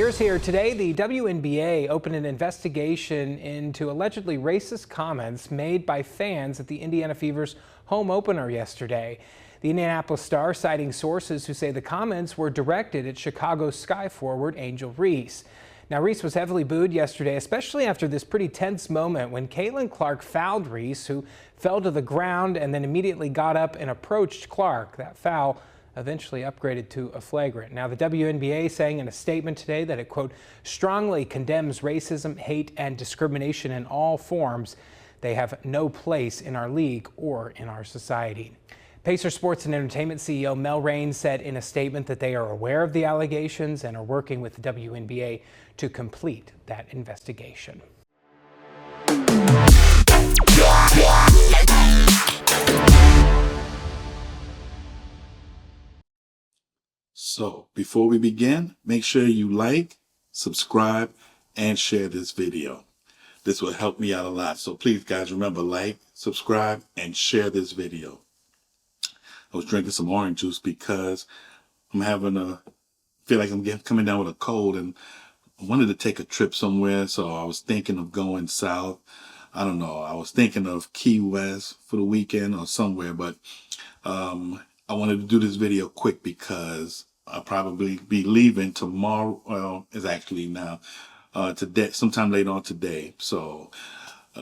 Here's here. Today, the WNBA opened an investigation into allegedly racist comments made by fans at the Indiana Fever's home opener yesterday. The Indianapolis Star citing sources who say the comments were directed at Chicago Sky forward Angel Reese. Now, Reese was heavily booed yesterday, especially after this pretty tense moment when Caitlin Clark fouled Reese, who fell to the ground and then immediately got up and approached Clark. That foul eventually upgraded to a flagrant. Now, the WNBA saying in a statement today that it, quote, strongly condemns racism, hate, and discrimination in all forms. They have no place in our league or in our society. Pacer Sports and Entertainment CEO Mel Raines said in a statement that they are aware of the allegations and are working with the WNBA to complete that investigation. So, before we begin, make sure you like, subscribe, and share this video. This will help me out a lot. So please, guys, remember, like, subscribe, and share this video. I was drinking some orange juice because I'm feel like I'm coming down with a cold, and I wanted to take a trip somewhere, so I was thinking of going south. I don't know. I was thinking of Key West for the weekend or somewhere, but I wanted to do this video quick because I'll probably be leaving tomorrow. Well, it's actually now today, sometime later on today. So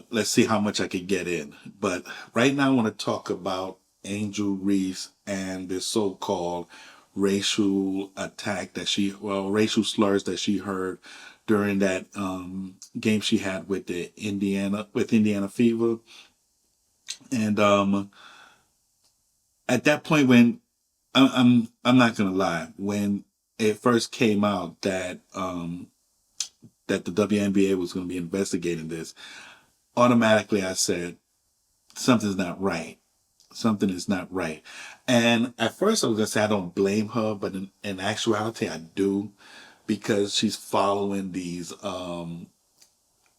let's see how much I can get in. But right now I want to talk about Angel Reese and this so-called racial attack racial slurs that she heard during that game she had with Indiana Fever. And at that point, when I'm not gonna lie, when it first came out that that the WNBA was going to be investigating this, automatically I said something's not right. Something is not right. And at first I was gonna say I don't blame her, but in actuality I do, because she's following these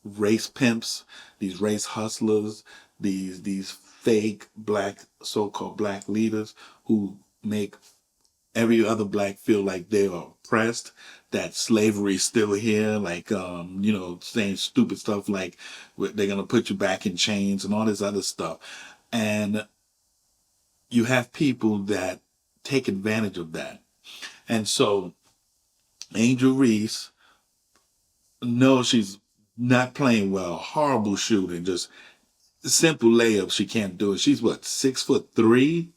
race pimps, these race hustlers, these fake black, so-called black leaders who make every other black feel like they are oppressed, that slavery is still here, like, saying stupid stuff like they're going to put you back in chains and all this other stuff. And you have people that take advantage of that. And so Angel Reese, no, she's not playing well, horrible shooting, just simple layups she can't do it. She's what, 6'3"?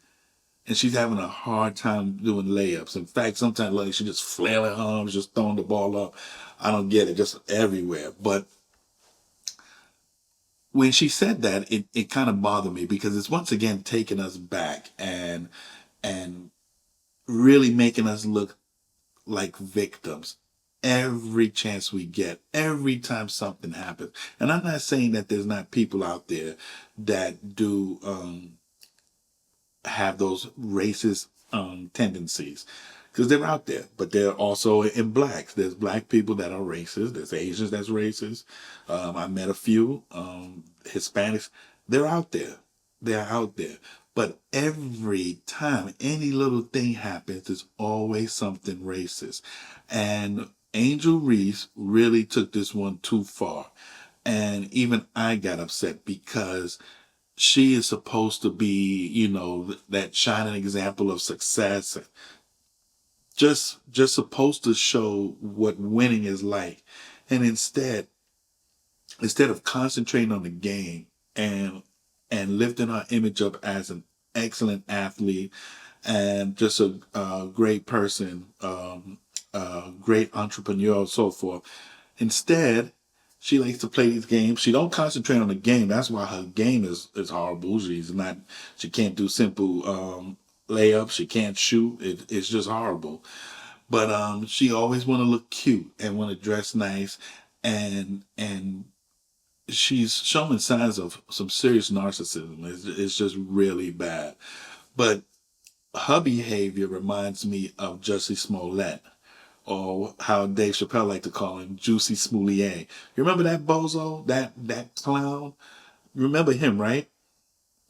And she's having a hard time doing layups. In fact, sometimes like she just flailing her arms, just throwing the ball up. I don't get it, just everywhere. But when she said that, it kind of bothered me, because it's once again taking us back and really making us look like victims every chance we get, every time something happens. And I'm not saying that there's not people out there that do have those racist tendencies, because they're out there, but they're also in blacks. There's black people that are racist. There's Asians that's racist. I met a few Hispanics. They're out there. They're out there. But every time any little thing happens, there's always something racist. And Angel Reese really took this one too far. And even I got upset, because she is supposed to be, that shining example of success, just supposed to show what winning is like. And instead of concentrating on the game and lifting her image up as an excellent athlete and just a great person, great entrepreneur, and so forth, instead she likes to play these games. She don't concentrate on the game. That's why her game is horrible. She can't do simple layups. She can't shoot. It's just horrible. But she always want to look cute and want to dress nice, and she's showing signs of some serious narcissism. It's just really bad. But her behavior reminds me of Jussie Smollett, or how Dave Chappelle liked to call him, Juicy Smoulier. You remember that bozo, that clown? You remember him, right?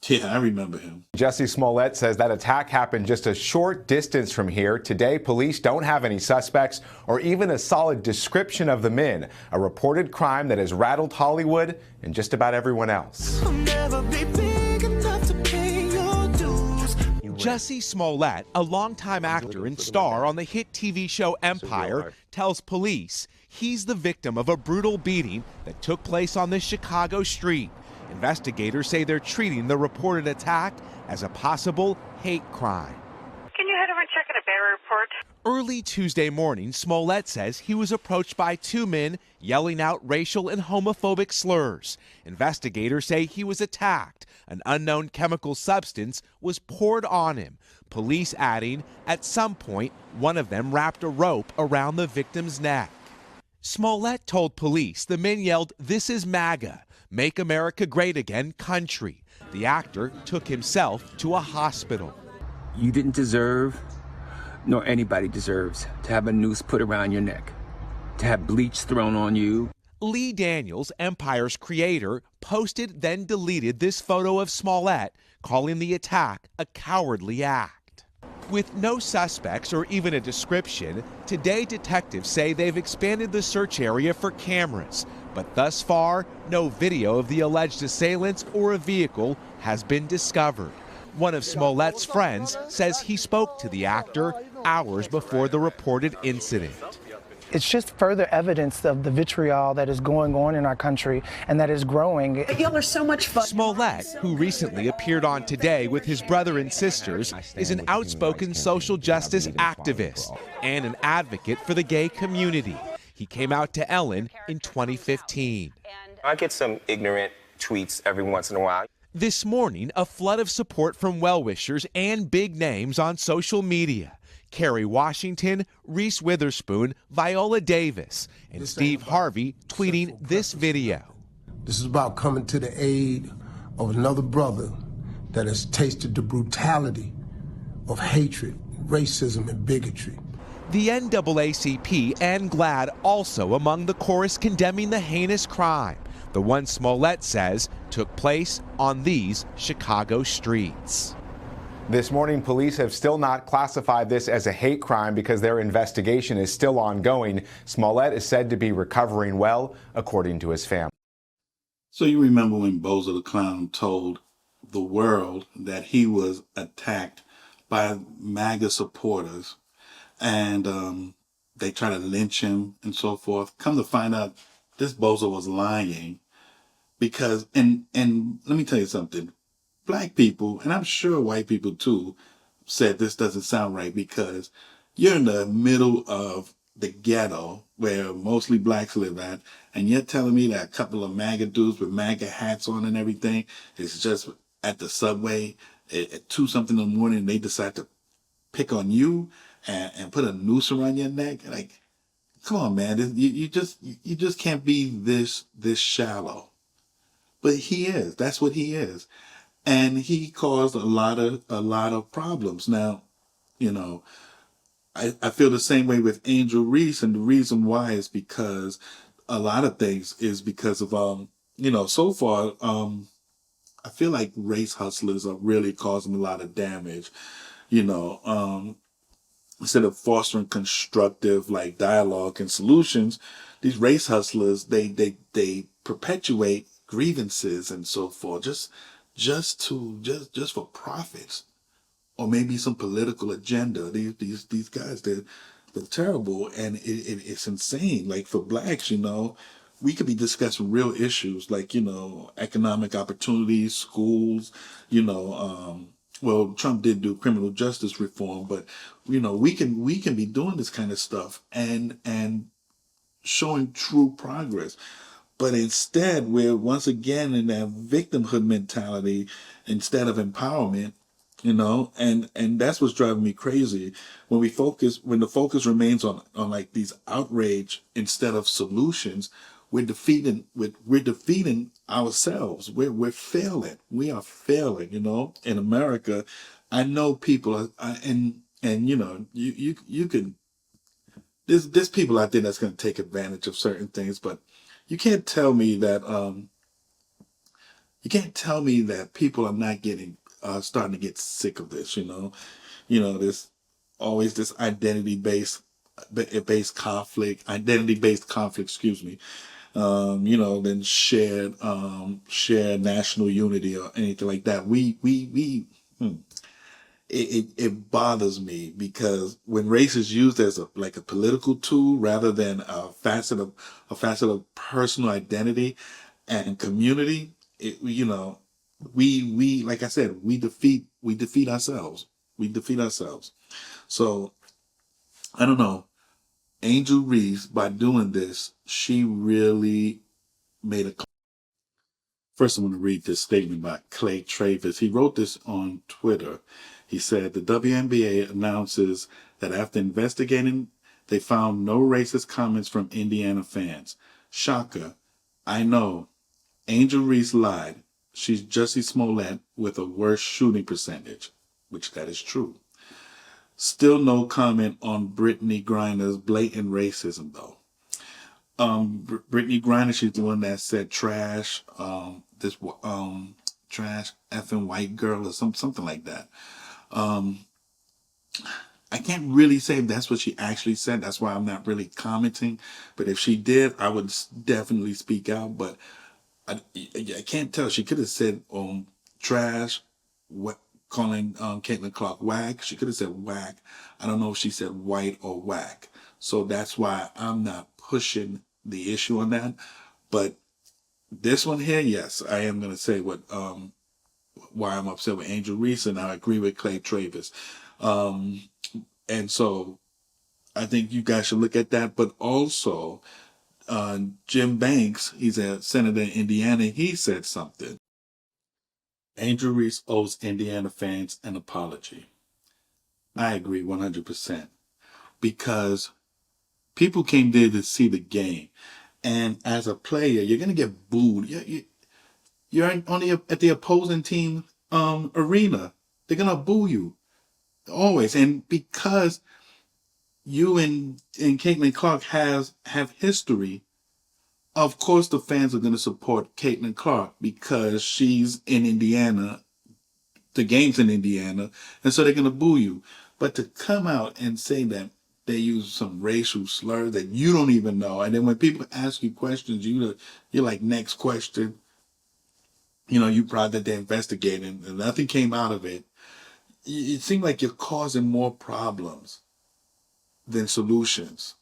Yeah, I remember him. Jussie Smollett says that attack happened just a short distance from here. Today, police don't have any suspects or even a solid description of the men, a reported crime that has rattled Hollywood and just about everyone else. Jussie Smollett, a longtime actor and star on the hit TV show Empire, tells police he's the victim of a brutal beating that took place on this Chicago street. Investigators say they're treating the reported attack as a possible hate crime. Can you head over and check in a bearer report? Early Tuesday morning, Smollett says he was approached by two men yelling out racial and homophobic slurs. Investigators say he was attacked. An unknown chemical substance was poured on him. Police adding, at some point, one of them wrapped a rope around the victim's neck. Smollett told police the men yelled, "This is MAGA, Make America Great Again country." The actor took himself to a hospital. You didn't deserve, nor anybody deserves, to have a noose put around your neck, to have bleach thrown on you. Lee Daniels, Empire's creator, posted then deleted this photo of Smollett, calling the attack a cowardly act. With no suspects or even a description, today detectives say they've expanded the search area for cameras, but thus far, no video of the alleged assailants or a vehicle has been discovered. One of Smollett's friends says he spoke to the actor hours before the reported incident. It's just further evidence of the vitriol that is going on in our country and that is growing. Y'all are so much fun. Smollett, who recently appeared on Today with his brother and sisters, is an outspoken social justice activist and an advocate for the gay community. He came out to Ellen in 2015. I get some ignorant tweets every once in a while. This morning, a flood of support from well-wishers and big names on social media. Kerry Washington, Reese Witherspoon, Viola Davis, and Steve Harvey tweeting this video. This is about coming to the aid of another brother that has tasted the brutality of hatred, racism, and bigotry. The NAACP and GLAAD also among the chorus condemning the heinous crime, the one Smollett says took place on these Chicago streets. This morning, police have still not classified this as a hate crime because their investigation is still ongoing. Smollett is said to be recovering well, according to his family. So you remember when Bozo the Clown told the world that he was attacked by MAGA supporters and they try to lynch him and so forth. Come to find out, this Bozo was lying because, and let me tell you something, black people, and I'm sure white people too, said this doesn't sound right because you're in the middle of the ghetto where mostly blacks live at, and you're telling me that a couple of MAGA dudes with MAGA hats on and everything is just at the subway at 2 something in the morning and they decide to pick on you and put a noose around your neck? Like, come on, man, you just can't be this shallow. But he is. That's what he is. And he caused a lot of problems. Now, you know, I feel the same way with Angel Reese, and the reason why is because a lot of things is because of so far I feel like race hustlers are really causing a lot of damage. Instead of fostering constructive like dialogue and solutions, these race hustlers they perpetuate grievances and so forth just for profits or maybe some political agenda. These guys, they're terrible, and it's insane. Like for blacks, we could be discussing real issues like economic opportunities, schools, well, Trump did do criminal justice reform, but we can be doing this kind of stuff and showing true progress. But instead, we're once again in that victimhood mentality instead of empowerment, and that's what's driving me crazy. When the focus remains on like these outrage instead of solutions, we're defeating ourselves. We're failing. We are failing, in America. I know people you can, there's people out there that's going to take advantage of certain things, but you can't tell me that You can't tell me that people are not getting starting to get sick of this. There's always this identity based conflict. Excuse me. Than shared national unity or anything like that. It bothers me because when race is used as a political tool rather than a facet of personal identity and community, we like I said, we defeat ourselves. We defeat ourselves. So I don't know. Angel Reese, by doing this, she really made a. First, I want to read this statement by Clay Travis. He wrote this on Twitter. He said, the WNBA announces that after investigating, they found no racist comments from Indiana fans. Shocker. I know. Angel Reese lied. She's Jussie Smollett with a worse shooting percentage, which that is true. Still no comment on Brittany Griner's blatant racism, though. Brittany Griner, she's the one that said trash, trash effing white girl or something like that. I can't really say if that's what she actually said. That's why I'm not really commenting. But if she did, I would definitely speak out. But I can't tell. She could have said trash, calling Caitlin Clark whack. She could have said whack. I don't know if she said white or whack. So that's why I'm not pushing the issue on that. But this one here, yes, I am going to say why I'm upset with Angel Reese, and I agree with Clay Travis. And so I think you guys should look at that. But also, Jim Banks, he's a senator in Indiana, he said something. Angel Reese owes Indiana fans an apology. I agree 100%. Because people came there to see the game. And as a player, you're going to get booed. You're at the opposing team arena. They're going to boo you. Always. And because you and Caitlin Clark have history, of course the fans are going to support Caitlin Clark because she's in Indiana. The game's in Indiana. And so they're going to boo you. But to come out and say that they use some racial slur that you don't even know. And then when people ask you questions, you're like, next question. You probably that they're investigating and nothing came out of it. It seems like you're causing more problems than solutions.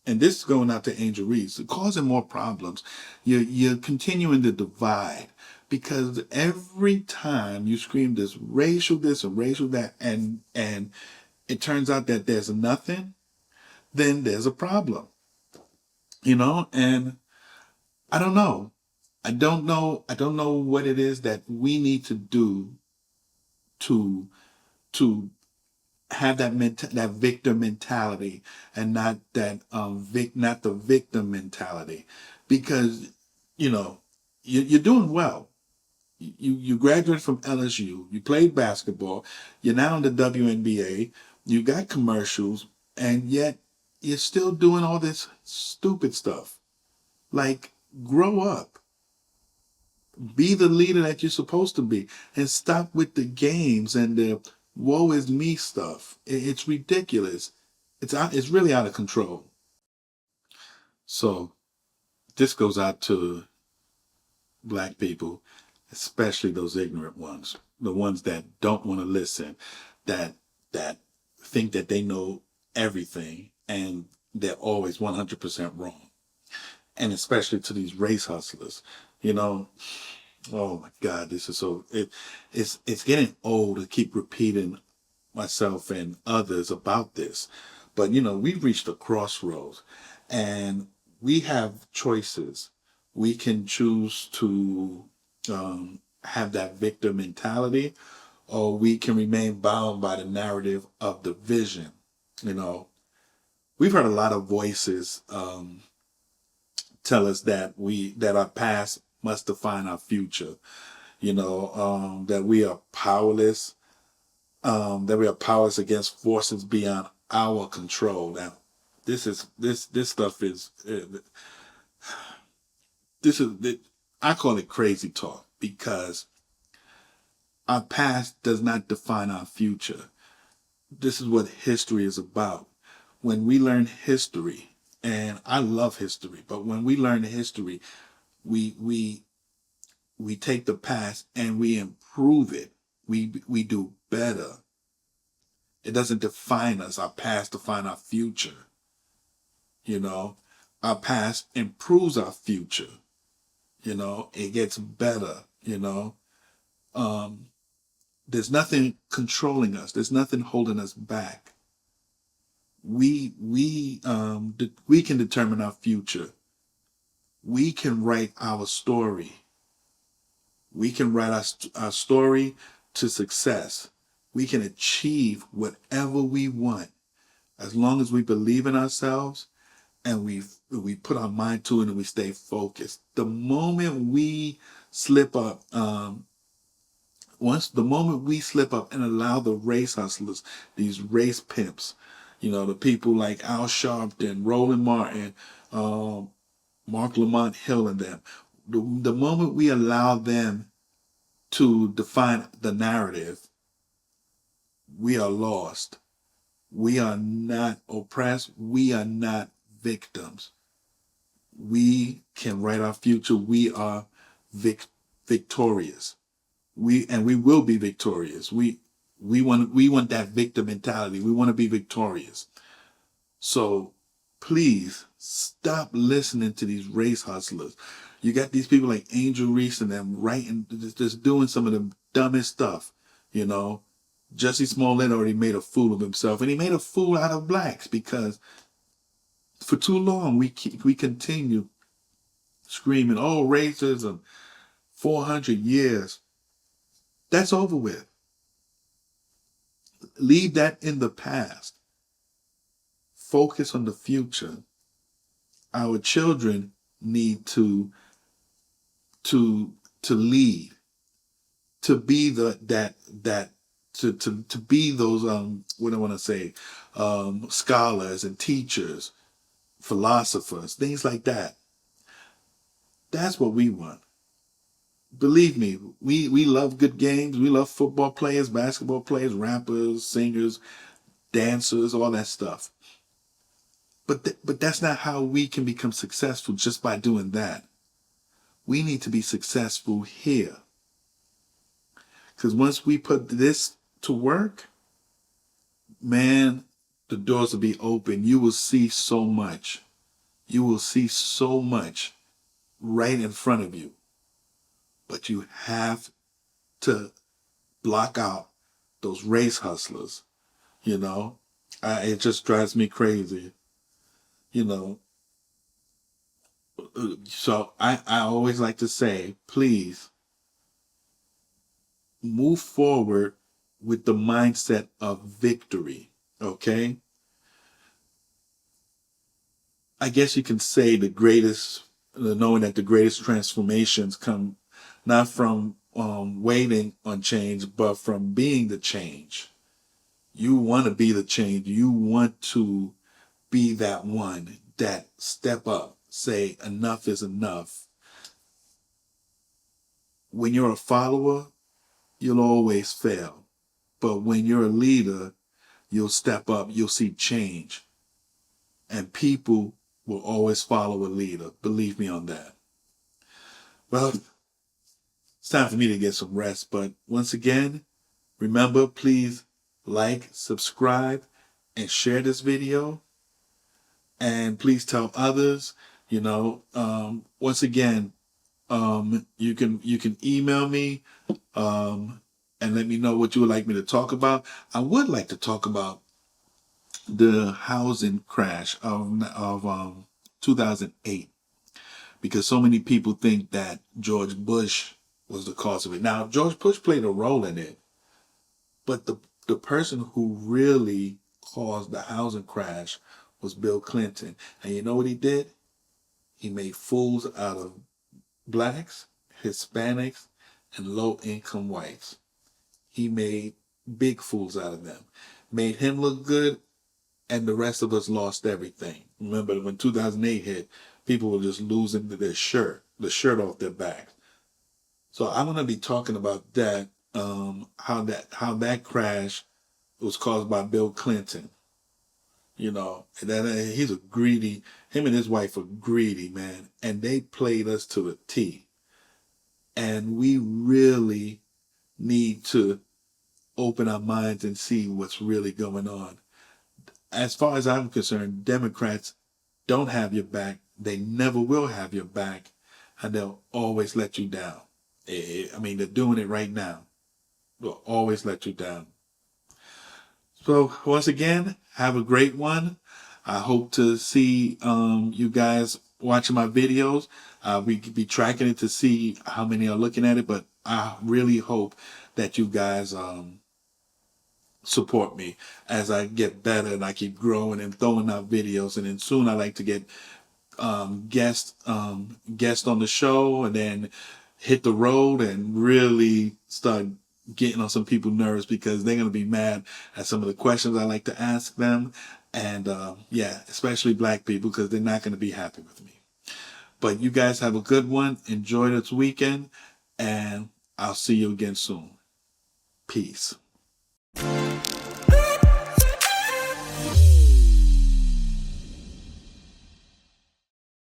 And this is going out to Angel Reese. Causing more problems. You're continuing to divide because every time you scream this and racial that, and it turns out that there's nothing, then there's a problem, and I don't know. I don't know what it is that we need to do to have that that victim mentality and not that not the victim mentality, because you're doing well. You graduated from LSU. You played basketball. You're now in the WNBA. You got commercials, and yet you're still doing all this stupid stuff. Like, grow up. Be the leader that you're supposed to be, and stop with the games and the woe is me stuff. It's ridiculous. It's really out of control. So this goes out to black people, especially those ignorant ones, the ones that don't want to listen, that think that they know everything and they're always 100% wrong. And especially to these race hustlers, oh my God, this is so, it's getting old to keep repeating myself and others about this. But we've reached a crossroads and we have choices. We can choose to have that victim mentality, or we can remain bound by the narrative of division. We've heard a lot of voices tell us that our past must define our future. That we are powerless. That we are powerless against forces beyond our control. Now, this stuff is I call it crazy talk. because our past does not define our future. This is what history is about. When we learn history, and I love history, but when we learn history, we take the past and we improve it. We do better. It doesn't define us. Our past define our future. You know, our past improves our future. You know, it gets better. You know, there's nothing controlling us. There's nothing holding us back. We can determine our future. We can write our story. We can write our story to success. We can achieve whatever we want as long as we believe in ourselves and we put our mind to it and we stay focused. The moment we slip up, the moment we slip up and allow the race hustlers, these race pimps, you know, the people like Al Sharpton, Roland Martin, Mark Lamont Hill and them, the moment we allow them to define the narrative, we are lost. We are not oppressed. We are not victims. We can write our future. We are victorious. We will be victorious. We want that victim mentality. We want to be victorious. So please stop listening to these race hustlers. You got these people like Angel Reese and them writing, just doing some of the dumbest stuff, you know. Jussie Smollett already made a fool of himself, and he made a fool out of blacks because for too long we continue screaming, "Oh, racism, 400 years." That's over with. Leave that in the past. Focus on the future. Our children need to lead, to be to be those what I want to say, scholars and teachers, philosophers, things like that. That's what we want. Believe me, we love good games. We love football players, basketball players, rappers, singers, dancers, all that stuff. But that's not how we can become successful, just by doing that. We need to be successful here. Because once we put this to work, man, the doors will be open. You will see so much. You will see so much right in front of you. But you have to block out those race hustlers, you know. It just drives me crazy, you know. So I always like to say, please move forward with the mindset of victory, okay? I guess you can say knowing that the greatest transformations come not from waiting on change, but from being the change. You want to be the change. You want to be that one that step up, say enough is enough. When you're a follower, you'll always fail. But when you're a leader, you'll step up, you'll see change. And people will always follow a leader. Believe me on that. Well, it's time for me to get some rest. But once again, remember, please like, subscribe, and share this video. And please tell others, you know, once again, you can email me, and let me know what you would like me to talk about. I would like to talk about the housing crash of 2008, because so many people think that George Bush was the cause of it. Now, George Bush played a role in it, but the person who really caused the housing crash was Bill Clinton. And you know what he did? He made fools out of blacks, Hispanics, and low-income whites. He made big fools out of them. Made him look good, and the rest of us lost everything. Remember, when 2008 hit, people were just losing the shirt off their back. So I'm going to be talking about that, how that crash was caused by Bill Clinton. You know, and that he's a greedy. Him and his wife are greedy, man, and they played us to the T. And we really need to open our minds and see what's really going on. As far as I'm concerned, Democrats don't have your back. They never will have your back, and they'll always let you down. I mean, they're doing it right now. They'll always let you down. So once again, have a great one. I hope to see you guys watching my videos. We could be tracking it to see how many are looking at it, but I really hope that you guys support me as I get better and I keep growing and throwing out videos. And then soon I like to get guest on the show, and then hit the road and really start getting on some people's nerves, because they're going to be mad at some of the questions I like to ask them. And yeah, especially black people, because they're not going to be happy with me. But you guys have a good one. Enjoy this weekend, and I'll see you again soon. Peace.